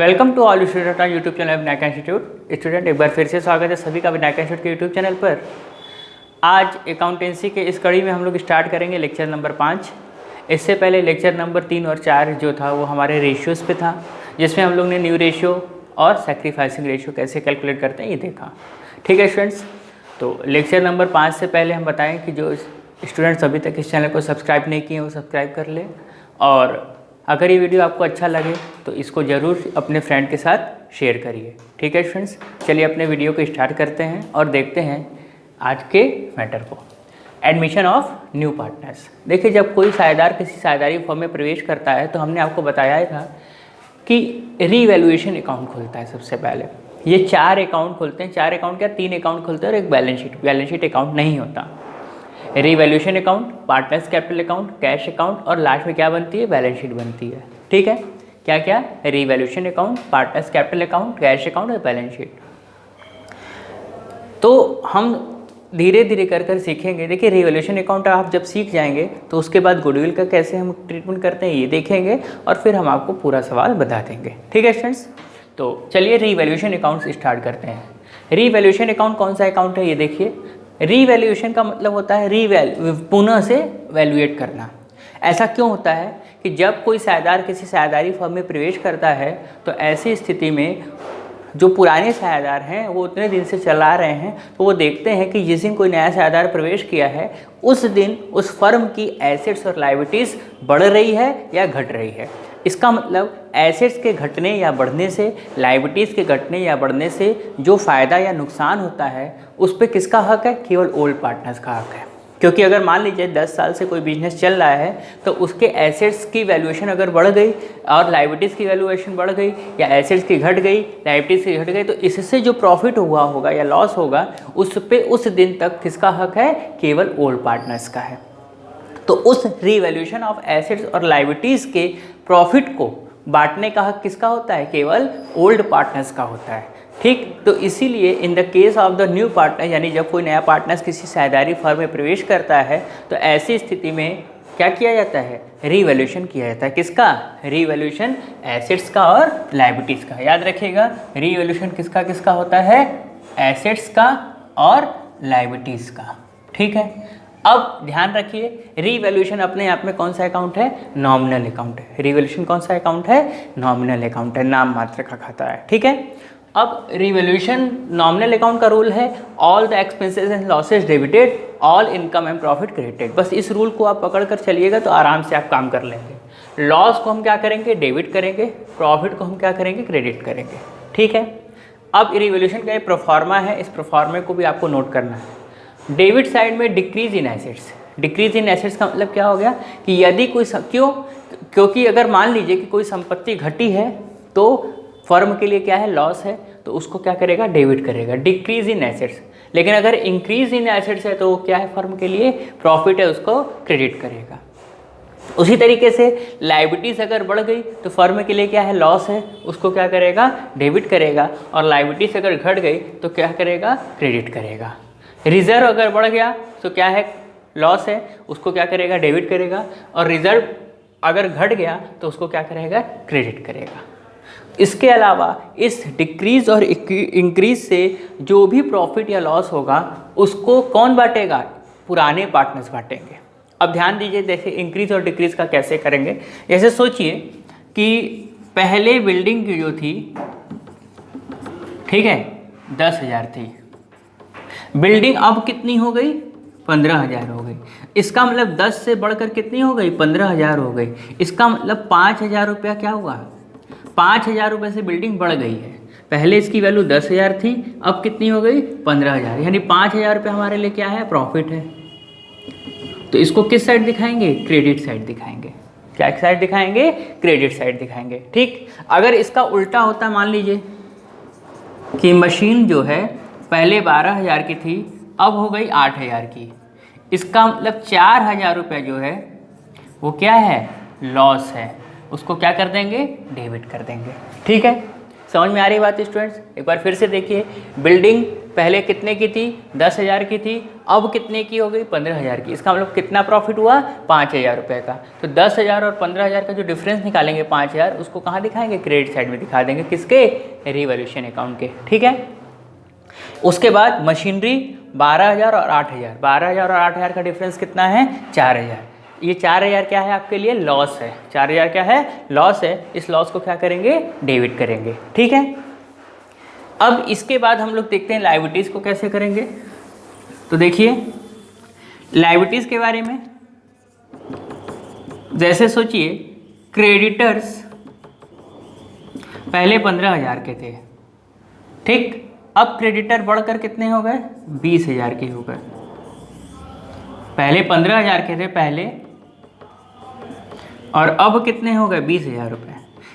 Welcome to all student on YouTube channel Vinayak institute. Student एक बार फिर से स्वागत है सभी का विनायक इंस्टीट्यूट के यूट्यूब चैनल पर। आज अकाउंटेंसी के इस कड़ी में हम लोग स्टार्ट करेंगे लेक्चर नंबर 5। इससे पहले लेक्चर नंबर 3 और 4 जो था वो हमारे रेशियोज़ पे था, जिसमें हम लोग ने न्यू रेशियो और सेक्रीफाइसिंग रेशियो कैसे कैलकुलेट करते हैं ये देखा। ठीक है स्टूडेंट्स, तो लेक्चर नंबर 5 से पहले हम बताएं कि जो स्टूडेंट्स अभी तक इस चैनल को सब्सक्राइब नहीं किए वो सब्सक्राइब कर ले, और अगर ये वीडियो आपको अच्छा लगे तो इसको ज़रूर अपने फ्रेंड के साथ शेयर करिए। ठीक है फ्रेंड्स, चलिए अपने वीडियो को स्टार्ट करते हैं और देखते हैं आज के मैटर को। Admission of new partners. देखिए, जब कोई साझेदार किसी साझेदारी फर्म में प्रवेश करता है तो हमने आपको बताया ही था कि रीवैल्यूएशन अकाउंट खुलता है। सबसे पहले ये 4 अकाउंट खुलते हैं। 4 अकाउंट क्या, 3 अकाउंट खुलते हैं और एक बैलेंस शीट अकाउंट नहीं होता। Revaluation account, partners capital account, cash account और लास्ट में क्या बनती है, बैलेंस शीट बनती है। ठीक है, क्या क्या, revaluation account, partners capital account, cash account और बैलेंस शीट। तो हम धीरे धीरे कर सीखेंगे। देखिए, रीवैल्यूएशन अकाउंट आप जब सीख जाएंगे तो उसके बाद गुडविल का कैसे हम ट्रीटमेंट करते हैं ये देखेंगे और फिर हम आपको पूरा सवाल बता देंगे। ठीक है स्टूडेंट्स, तो चलिए रीवैल्यूएशन अकाउंट स्टार्ट करते हैं। रीवैल्यूएशन अकाउंट कौन सा अकाउंट है ये देखिए। रीवैल्यूएशन का मतलब होता है पुनः से वैल्यूएट करना। ऐसा क्यों होता है कि जब कोई साझेदार किसी साझेदारी फर्म में प्रवेश करता है तो ऐसी स्थिति में जो पुराने साझेदार हैं वो उतने दिन से चला रहे हैं, तो वो देखते हैं कि जिस दिन कोई नया साझेदार प्रवेश किया है उस दिन उस फर्म की एसेट्स और लायबिलिटीज़ बढ़ रही है या घट रही है। इसका मतलब एसेट्स के घटने या बढ़ने से, लायबिलिटीज़ के घटने या बढ़ने से जो फ़ायदा या नुकसान होता है उस पर किसका हक है, केवल ओल्ड पार्टनर्स का हक है। क्योंकि अगर मान लीजिए 10 साल से कोई बिजनेस चल रहा है तो उसके एसेट्स की वैल्यूएशन अगर बढ़ गई और लायबिलिटीज़ की वैल्यूएशन बढ़ गई या एसेट्स की घट गई, लायबिलिटीज़ की घट गई, तो इससे जो प्रॉफिट हुआ होगा या लॉस होगा उस पे उस दिन तक किसका हक है, केवल ओल्ड पार्टनर्स का है। तो उस रीवैल्यूएशन ऑफ एसेट्स और लायबिलिटीज़ के प्रॉफिट को बांटने का हक किसका होता है, केवल ओल्ड पार्टनर्स का होता है। ठीक, तो इसीलिए in the case of the new partner, यानी जब कोई नया पार्टनर्स किसी साझेदारी फर्म में प्रवेश करता है तो ऐसी स्थिति में क्या किया जाता है, रीवैल्यूएशन किया जाता है। किसका, रीवैल्यूएशन एसेट्स का और लायबिलिटीज़ का। याद रखिएगा, रीवैल्यूएशन किसका किसका होता है, एसेट्स का और लायबिलिटीज़ का। ठीक है, अब ध्यान रखिए, रीवैल्यूएशन अपने आप में कौन सा अकाउंट है, नॉमिनल अकाउंट है। रीवैल्यूएशन कौन सा अकाउंट है, नॉमिनल अकाउंट है, नाम मात्र का खाता है। ठीक है, अब रीवैल्यूएशन नॉमिनल अकाउंट का रूल है, all the expenses and losses debited, all income and profit credited. बस इस रूल को आप पकड़ कर चलिएगा तो आराम से आप काम कर लेंगे। लॉस को हम क्या करेंगे, डेबिट करेंगे, प्रॉफिट को हम क्या करेंगे, क्रेडिट करेंगे। ठीक है, अब रीवैल्यूएशन का एक प्रोफार्मा है, इस प्रोफार्मे को भी आपको नोट करना है। डेबिट साइड में decrease in assets. Decrease in assets का मतलब क्या हो गया कि यदि कोई क्योंकि अगर मान लीजिए कि कोई संपत्ति घटी है तो फर्म के लिए क्या है, लॉस है, तो उसको क्या करेगा, डेबिट करेगा, डिक्रीज इन एसेट्स। लेकिन अगर इंक्रीज इन एसेट्स है तो क्या है, फर्म के लिए प्रॉफिट है, उसको क्रेडिट करेगा। उसी तरीके से लायबिलिटीज़ अगर बढ़ गई तो फर्म के लिए क्या है, लॉस है, उसको क्या करेगा, डेबिट करेगा। और लायबिलिटीज़ अगर घट गई तो क्या करेगा, क्रेडिट करेगा। रिजर्व अगर बढ़ गया तो क्या है, लॉस है, उसको क्या करेगा, डेबिट करेगा। और रिजर्व अगर घट गया तो उसको क्या करेगा, क्रेडिट करेगा। इसके अलावा इस डिक्रीज और इंक्रीज से जो भी प्रॉफिट या लॉस होगा उसको कौन बांटेगा, पुराने पार्टनर्स बांटेंगे। अब ध्यान दीजिए, जैसे इंक्रीज और डिक्रीज का कैसे करेंगे। जैसे सोचिए कि पहले बिल्डिंग की जो थी, ठीक है, 10,000 थी, बिल्डिंग अब कितनी हो गई, 15,000 हो गई। इसका मतलब 10 से बढ़कर कितनी हो गई, 15,000 हो गई। इसका मतलब 5,000 रुपया क्या हुआ, 5,000 रुपये से बिल्डिंग बढ़ गई है। पहले इसकी वैल्यू 10,000 थी, अब कितनी हो गई, 15,000, यानी 5,000 रुपये हमारे लिए क्या है, प्रॉफिट है। तो इसको किस साइड दिखाएंगे, क्रेडिट साइड दिखाएंगे। क्या साइड दिखाएंगे, क्रेडिट साइड दिखाएंगे। ठीक, अगर इसका उल्टा होता, मान लीजिए कि मशीन जो है पहले 12,000 की थी, अब हो गई 8,000 की, इसका मतलब 4,000 रुपये जो है वो क्या है, लॉस है, उसको क्या कर देंगे, डेबिट कर देंगे। ठीक है, समझ में आ रही बात स्टूडेंट्स? एक बार फिर से देखिए, बिल्डिंग पहले कितने की थी? 10,000 की थी, अब कितने की हो गई? 15,000 की। इसका मतलब कितना प्रॉफिट हुआ? 5,000 रुपये का। तो 10,000 और 15,000 का जो डिफरेंस निकालेंगे 5,000, उसको कहाँ दिखाएंगे? क्रेडिट साइड में दिखा देंगे। किसके? रिवॉल्यूशन अकाउंट के। ठीक है। उसके बाद मशीनरी 12,000 और 8,000, 12,000 और 8,000 का डिफरेंस कितना है? 4,000। ये 4,000 क्या है आपके लिए? लॉस है। 4,000 क्या है? लॉस है। इस लॉस को क्या करेंगे? डेबिट करेंगे। ठीक है। अब इसके बाद हम लोग देखते हैं लायबिलिटीज़ को कैसे करेंगे। तो देखिए, लायबिलिटीज़ के बारे में जैसे सोचिए, क्रेडिटर्स पहले 15,000 के थे, ठीक। अब क्रेडिटर बढ़कर कितने हो गए? 20,000 के हो गए। पहले 15,000 के थे पहले, और अब कितने हो गए? 20,000 रुपये।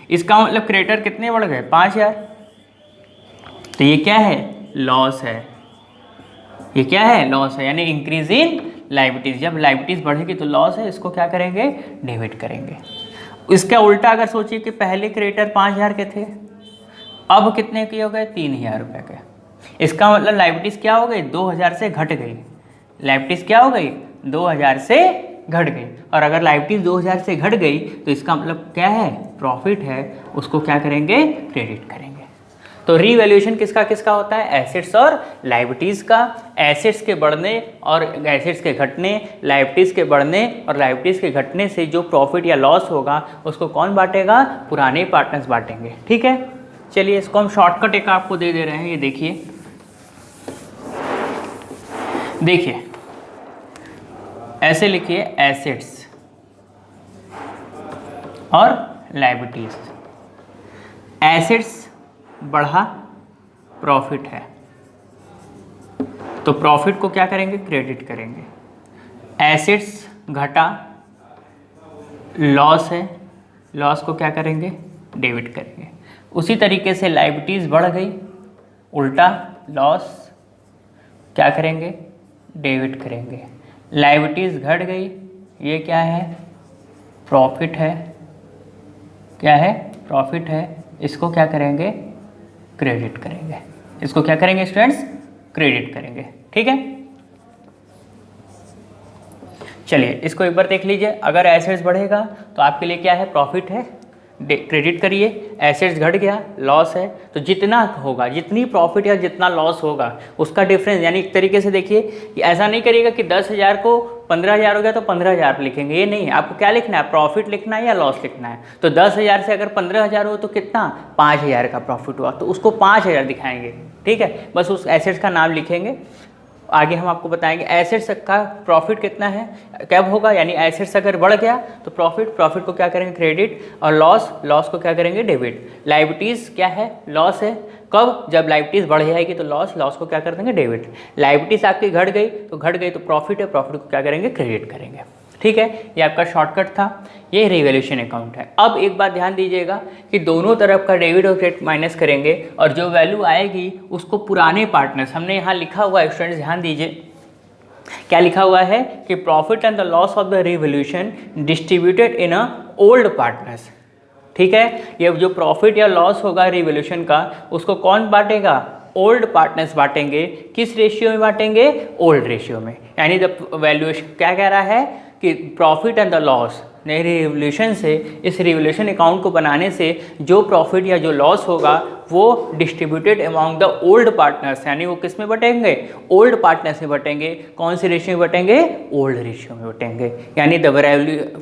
इसका मतलब क्रेडिटर कितने बढ़ गए? 5,000। तो ये क्या है? लॉस है। ये क्या है? लॉस है, यानी इंक्रीज इन लायबिलिटीज। जब लायबिलिटीज बढ़ेगी तो लॉस है, इसको क्या करेंगे? डेबिट करेंगे। इसका उल्टा अगर सोचिए कि पहले क्रेडिटर 5,000 के थे, अब कितने के हो गए? 3,000 रुपये के। इसका मतलब लायबिलिटीज क्या हो गई? 2,000 से घट गई। लायबिलिटीज क्या हो गई? 2,000 से घट गई। और अगर लायबिलिटीज 2,000 से घट गई तो इसका मतलब क्या है? प्रॉफिट है, उसको क्या करेंगे? क्रेडिट करेंगे। तो रीवैल्यूएशन किसका किसका होता है? एसेट्स और लायबिलिटीज़ का। एसेट्स के बढ़ने और एसेट्स के घटने, लायबिलिटीज़ के बढ़ने और लायबिलिटीज़ के घटने से जो प्रॉफिट या लॉस होगा उसको कौन बांटेगा? पुराने पार्टनर्स बांटेंगे। ठीक है। चलिए, इसको हम शॉर्टकट एक आपको दे दे रहे हैं। ये देखिए, देखिए ऐसे लिखिए, एसेट्स और लायबिलिटीज। एसेट्स बढ़ा, प्रॉफिट है, तो प्रॉफिट को क्या करेंगे? क्रेडिट करेंगे। एसेट्स घटा, लॉस है, लॉस को क्या करेंगे? डेबिट करेंगे। उसी तरीके से लायबिलिटीज बढ़ गई, उल्टा लॉस क्या करेंगे? डेबिट करेंगे। लायबिलिटीज घट गई, ये क्या है? प्रॉफिट है। क्या है? प्रॉफिट है। इसको क्या करेंगे? क्रेडिट करेंगे। इसको क्या करेंगे स्टूडेंट्स? क्रेडिट करेंगे। ठीक है। चलिए, इसको एक बार देख लीजिए। अगर एसेट्स बढ़ेगा तो आपके लिए क्या है? प्रॉफिट है, क्रेडिट करिए। एसेट्स घट गया, लॉस है, तो जितना होगा, जितनी प्रॉफिट या जितना लॉस होगा उसका डिफरेंस, यानी एक तरीके से देखिए कि ऐसा नहीं करिएगा कि 10,000 को 15,000 हो गया तो 15,000 लिखेंगे। ये नहीं, आपको क्या लिखना है? प्रॉफिट लिखना है या लॉस लिखना है। तो 10,000 से अगर 15,000 हो तो कितना? 5,000 का प्रॉफिट हुआ, तो उसको 5,000 दिखाएंगे। ठीक है, बस उस एसेट्स का नाम लिखेंगे। आगे हम आपको बताएंगे एसेट्स का प्रॉफिट कितना है, कब होगा, यानी एसेट्स अगर बढ़ गया तो प्रॉफिट को क्या करेंगे? क्रेडिट। और लॉस को क्या करेंगे? डेबिट। लायबिलिटीज़ क्या है? लॉस है। कब? जब लायबिलिटीज़ बढ़ जाएगी तो लॉस को क्या कर देंगे? डेबिट। लायबिलिटीज़ आपकी घट गई तो प्रॉफिट है, प्रॉफिट को क्या करेंगे? क्रेडिट करेंगे। ठीक है, ये आपका शॉर्टकट था। ये रिवैल्यूएशन अकाउंट है। अब एक बात ध्यान दीजिएगा कि दोनों तरफ का डेबिट और क्रेडिट माइनस करेंगे और जो वैल्यू आएगी उसको पुराने पार्टनर्स, हमने यहाँ लिखा हुआ है स्टूडेंट्स, ध्यान दीजिए क्या लिखा हुआ है कि profit and the loss of the revaluation distributed in a old partners. ठीक है, ये जो प्रॉफिट या लॉस होगा रिवैल्यूएशन का, उसको कौन बांटेगा? ओल्ड पार्टनर्स बांटेंगे। किस रेशियो में बांटेंगे? ओल्ड रेशियो में। यानी जब वैल्यूएशन क्या कह रहा है कि प्रॉफिट एंड द लॉस, नए रिवैल्यूएशन से, इस रिवैल्यूएशन अकाउंट को बनाने से जो प्रॉफिट या जो लॉस होगा वो distributed among the old partners, यानी वो किस में बटेंगे? ओल्ड पार्टनर्स में बटेंगे। कौन से रेशियो में बटेंगे? ओल्ड रेशियो में बटेंगे। यानी the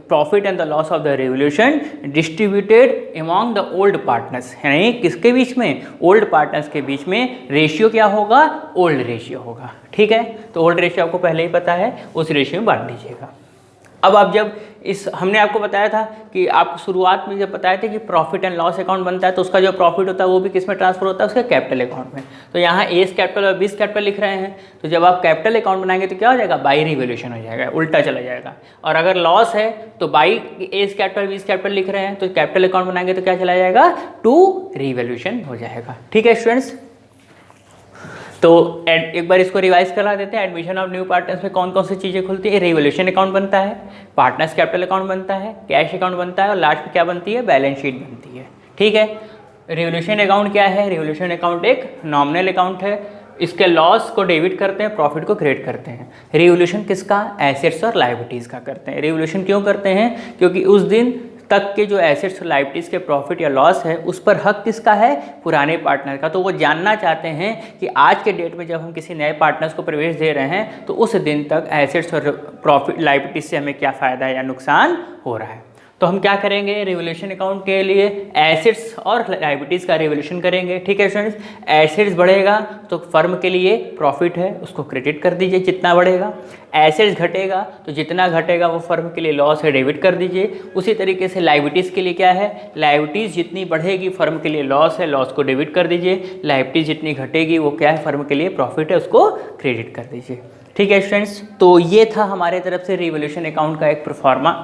profit and the loss of the revaluation distributed among the old partners, यानी किसके बीच में? ओल्ड पार्टनर्स के बीच में। रेशियो क्या होगा? ओल्ड रेशियो होगा। ठीक है, तो ओल्ड रेशियो आपको पहले ही पता है, उस रेशियो में बांट दीजिएगा। अब आप जब हमने आपको बताया था कि आपको शुरुआत में जब बताया था कि प्रॉफिट एंड लॉस अकाउंट बनता है तो उसका जो प्रॉफिट होता है वो भी किस में ट्रांसफर होता है? उसके कैपिटल अकाउंट में। तो यहाँ एस कैपिटल और बीस कैपिटल लिख रहे हैं, तो जब आप कैपिटल अकाउंट बनाएंगे तो क्या हो जाएगा? बाई रिवैल्यूएशन हो जाएगा, उल्टा चला जाएगा। और अगर लॉस है तो बाई एस कैपिटल बीस कैपिटल लिख रहे हैं, तो कैपिटल अकाउंट बनाएंगे तो क्या चला जाएगा? टू रिवैल्यूएशन हो जाएगा। ठीक है स्टूडेंट्स, तो एक बार इसको रिवाइज करा देते हैं। एडमिशन ऑफ न्यू पार्टनर्स में कौन कौन सी चीज़ें खुलती है? रिवैल्यूएशन अकाउंट बनता है, पार्टनर्स कैपिटल अकाउंट बनता है, कैश अकाउंट बनता है और लास्ट में क्या बनती है? बैलेंस शीट बनती है। ठीक है, रिवोल्यूशन अकाउंट क्या है? रिवोल्यूशन अकाउंट एक नॉमिनल अकाउंट है। इसके लॉस को डेबिट करते हैं, प्रॉफिट को क्रेडिट करते हैं। रिवोल्यूशन किसका? एसेट्स और लायबिलिटीज़ का करते हैं। रिवोल्यूशन क्यों करते हैं? क्योंकि उस दिन तक के जो एसेट्स और लायबिलिटीज़ के प्रॉफिट या लॉस है उस पर हक किसका है? पुराने पार्टनर का। तो वो जानना चाहते हैं कि आज के डेट में जब हम किसी नए पार्टनर्स को प्रवेश दे रहे हैं तो उस दिन तक एसेट्स और प्रॉफिट लायबिलिटीज़ से हमें क्या फ़ायदा या नुकसान हो रहा है। तो हम क्या करेंगे? रिवोल्यूशन अकाउंट के लिए एसेट्स और लायबिलिटीज़ का रिवोल्यूशन करेंगे। ठीक है स्टूडेंट्स, एसेट्स बढ़ेगा तो फर्म के लिए प्रॉफिट है उसको क्रेडिट कर दीजिए जितना बढ़ेगा। एसेट्स घटेगा तो जितना घटेगा वो फर्म के लिए लॉस है, डेबिट कर दीजिए। उसी तरीके से लायबिलिटीज़ के लिए क्या है? लायबिलिटीज़ जितनी बढ़ेगी फर्म के लिए लॉस है, लॉस को डेबिट कर दीजिए। लायबिलिटीज़ जितनी घटेगी वो क्या है? फर्म के लिए प्रॉफिट है, उसको क्रेडिट कर दीजिए। ठीक है स्टूडेंट्स, तो ये था हमारे तरफ से रिवोल्यूशन अकाउंट का एक प्रोफार्मा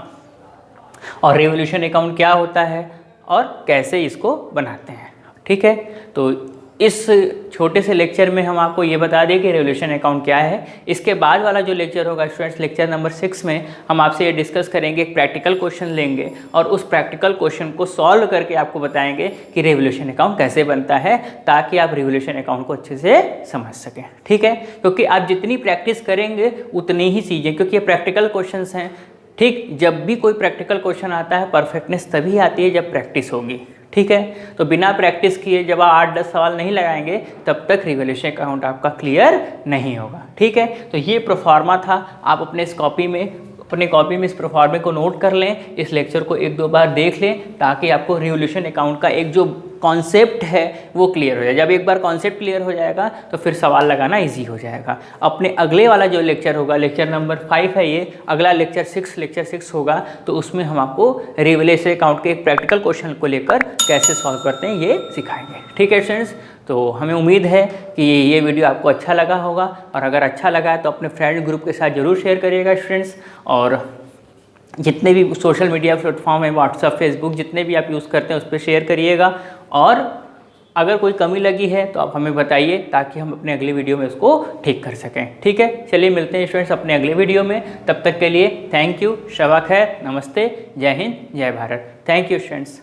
और रिवोल्यूशन अकाउंट क्या होता है और कैसे इसको बनाते हैं। ठीक है, तो इस छोटे से लेक्चर में हम आपको ये बता दें कि रिवोल्यूशन अकाउंट क्या है। इसके बाद वाला जो लेक्चर होगा स्टूडेंट्स, लेक्चर नंबर 6 में हम आपसे ये डिस्कस करेंगे, एक प्रैक्टिकल क्वेश्चन लेंगे और उस प्रैक्टिकल क्वेश्चन को सॉल्व करके आपको बताएंगे कि रिवोल्यूशन अकाउंट कैसे बनता है, ताकि आप रिवोल्यूशन अकाउंट को अच्छे से समझ सकें। ठीक है, क्योंकि आप जितनी प्रैक्टिस करेंगे उतनी ही चीज़ें, क्योंकि ये प्रैक्टिकल क्वेश्चन हैं। ठीक, जब भी कोई प्रैक्टिकल क्वेश्चन आता है परफेक्टनेस तभी आती है जब प्रैक्टिस होगी। ठीक है, तो बिना प्रैक्टिस किए जब आप 8-10 सवाल नहीं लगाएंगे तब तक रिवोल्यूशन अकाउंट आपका क्लियर नहीं होगा। ठीक है, तो ये प्रोफार्मा था। आप अपने कॉपी में इस प्रोफार्मे को नोट कर लें, इस लेक्चर को 1-2 बार देख लें, ताकि आपको रिवोल्यूशन अकाउंट का एक जो कॉन्सेप्ट है वो क्लियर हो जाए। जब एक बार कॉन्सेप्ट क्लियर हो जाएगा तो फिर सवाल लगाना इजी हो जाएगा। अपने अगले वाला जो लेक्चर होगा, लेक्चर नंबर 5 है ये, अगला लेक्चर 6 होगा, तो उसमें हम आपको रिवोल्यूशन अकाउंट के एक प्रैक्टिकल क्वेश्चन को लेकर कैसे सॉल्व करते हैं ये सिखाएंगे। ठीक है स्टूडेंट्स, तो हमें उम्मीद है कि ये वीडियो आपको अच्छा लगा होगा, और अगर अच्छा लगा है तो अपने फ्रेंड ग्रुप के साथ ज़रूर शेयर करिएगा स्टूडेंट्स। और जितने भी सोशल मीडिया प्लेटफॉर्म है, व्हाट्सएप, फेसबुक, जितने भी आप यूज़ करते हैं उस पर शेयर करिएगा। और अगर कोई कमी लगी है तो आप हमें बताइए, ताकि हम अपने अगले वीडियो में उसको ठीक कर सकें। ठीक है, चलिए मिलते हैं स्टूडेंट्स अपने अगले वीडियो में। तब तक के लिए थैंक यू, शबा खैर, नमस्ते, जय हिंद, जय भारत। Thank you students.